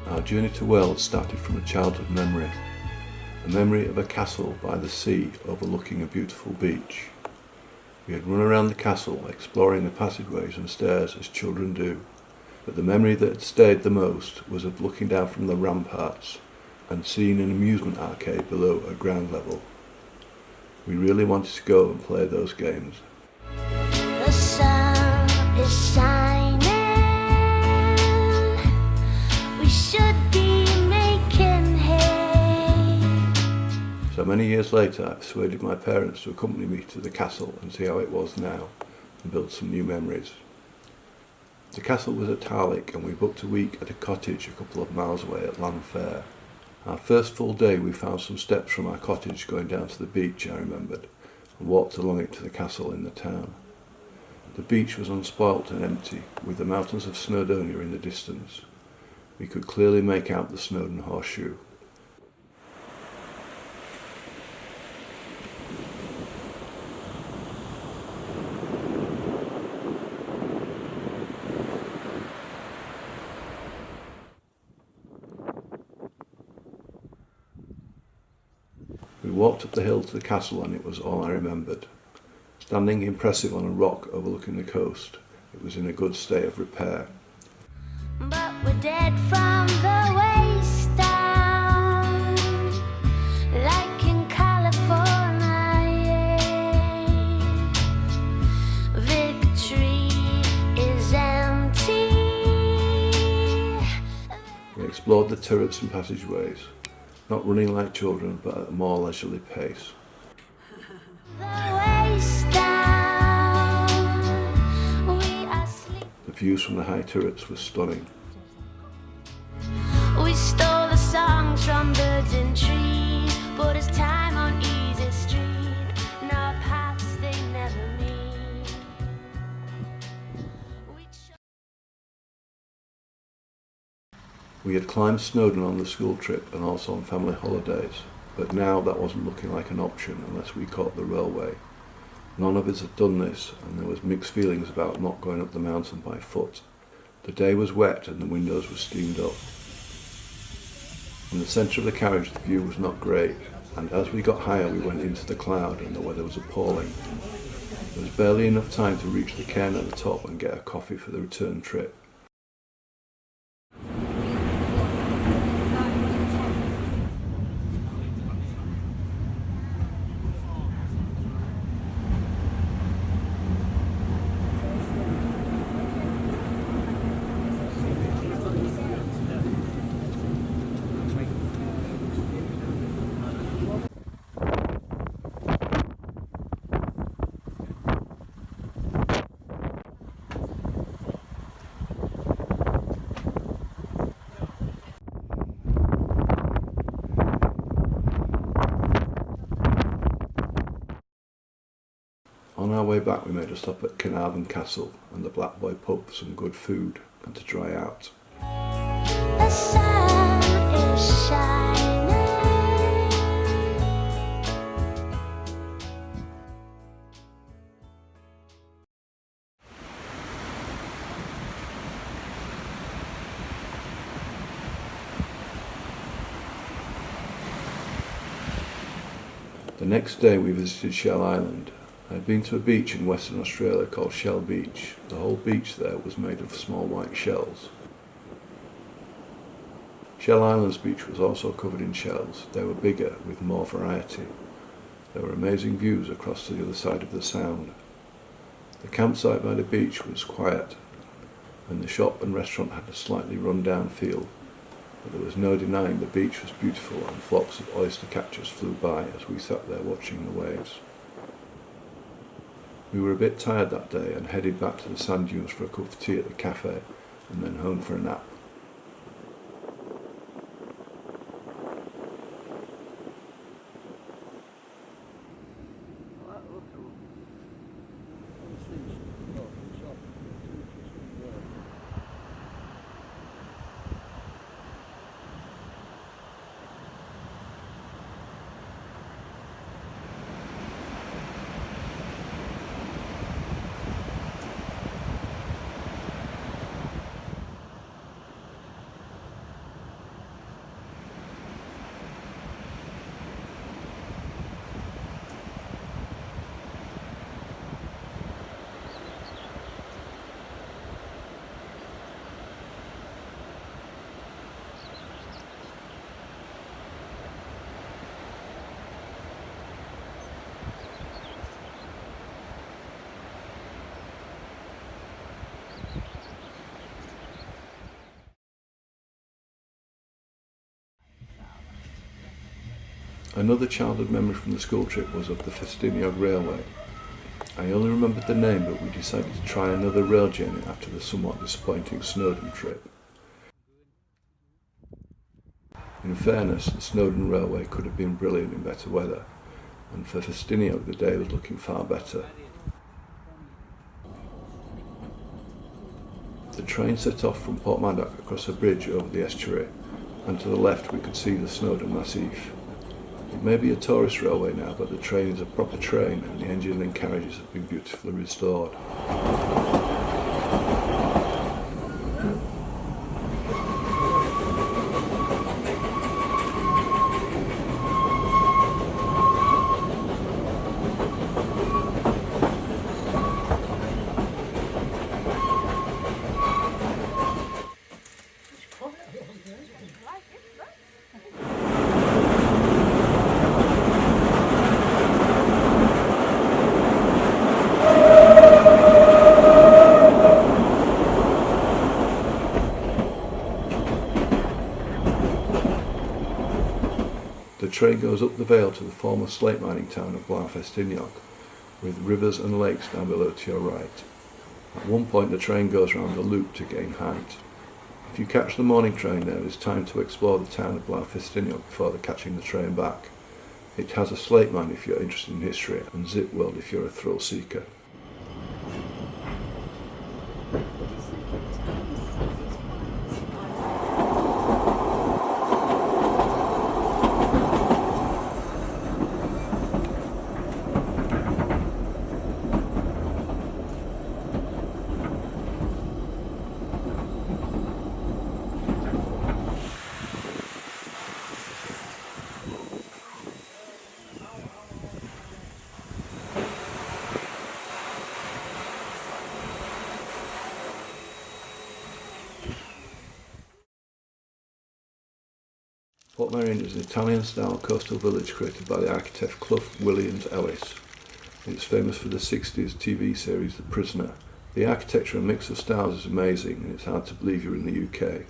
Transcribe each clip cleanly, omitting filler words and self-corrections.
Our journey to Wales started from a childhood memory, a memory of a castle by the sea overlooking a beautiful beach. We had run around the castle exploring the passageways and stairs as children do, but the memory that had stayed the most was of looking down from the ramparts and seeing an amusement arcade below at ground level. We really wanted to go and play those games. The sun is shining. We should be making hay. So many years later, I persuaded my parents to accompany me to the castle and see how it was now, and build some new memories. The castle was at Harlech, and we booked a week at a cottage a couple of miles away at Llanfair. Our first full day we found some steps from our cottage going down to the beach, I remembered, and walked along it to the castle in the town. The beach was unspoilt and empty, with the mountains of Snowdon in the distance. We could clearly make out the Snowdon horseshoe. We walked up the hill to the castle and it was all I remembered. Standing impressive on a rock overlooking the coast, it was in a good state of repair. But we're dead from the waist down, like in California. Victory is empty. We explored the turrets and passageways, not running like children but at a more leisurely pace. The waist down, we are sleeping. The views from the high turrets were stunning. We stole the songs from birds and trees, but it's time on easy street. No paths they never meet. We had climbed Snowdon on the school trip and also on family holidays, but now that wasn't looking like an option unless we caught the railway. None of us had done this, and there was mixed feelings about not going up the mountain by foot. The day was wet and the windows were steamed up. From the centre of the carriage the view was not great, and as we got higher we went into the cloud and the weather was appalling. There was barely enough time to reach the cairn at the top and get a coffee for the return trip. On our way back we made a stop at Caernarfon Castle and the Black Boy pub for some good food and to dry out. The sun is shining. The next day we visited Shell Island. I had been to a beach in Western Australia called Shell Beach. The whole beach there was made of small white shells. Shell Island's beach was also covered in shells. They were bigger, with more variety. There were amazing views across to the other side of the Sound. The campsite by the beach was quiet, and the shop and restaurant had a slightly run-down feel, but there was no denying the beach was beautiful and flocks of oyster catchers flew by as we sat there watching the waves. We were a bit tired that day and headed back to the sand dunes for a cup of tea at the cafe and then home for a nap. Another childhood memory from the school trip was of the Ffestiniog railway. I only remembered the name, but we decided to try another rail journey after the somewhat disappointing Snowdon trip. In fairness, the Snowdon railway could have been brilliant in better weather, and for Ffestiniog the day was looking far better. The train set off from Portmeirion across a bridge over the estuary, and to the left we could see the Snowdon Massif. It may be a tourist railway now, but the train is a proper train and the engine and carriages have been beautifully restored. The train goes up the vale to the former slate mining town of Ffestiniog, with rivers and lakes down below to your right. At one point the train goes round a loop to gain height. If you catch the morning train there is time to explore the town of Ffestiniog before catching the train back. It has a slate mine if you're interested in history, and Zip World if you're a thrill seeker. Portmeirion is an Italian-style coastal village created by the architect Clough Williams Ellis. It's famous for the 60s TV series The Prisoner. The architecture and mix of styles is amazing, and it's hard to believe you're in the UK.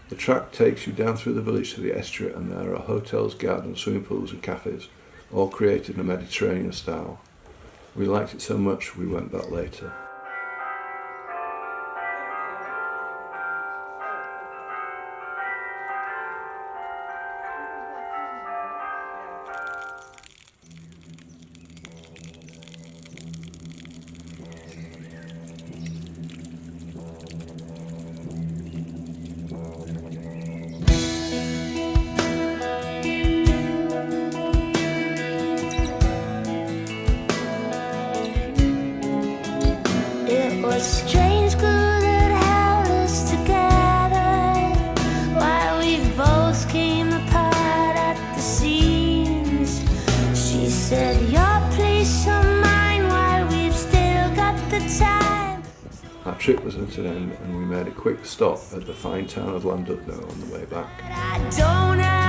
The track takes you down through the village to the estuary, and there are hotels, gardens, swimming pools and cafes, all created in a Mediterranean style. We liked it so much we went back later. It was strange glue that held us together, while we both came apart at the seams. She said, your place or mine, while we've still got the time. Our trip was at an end, and we made a quick stop at the fine town of Llanfair on the way back. I don't have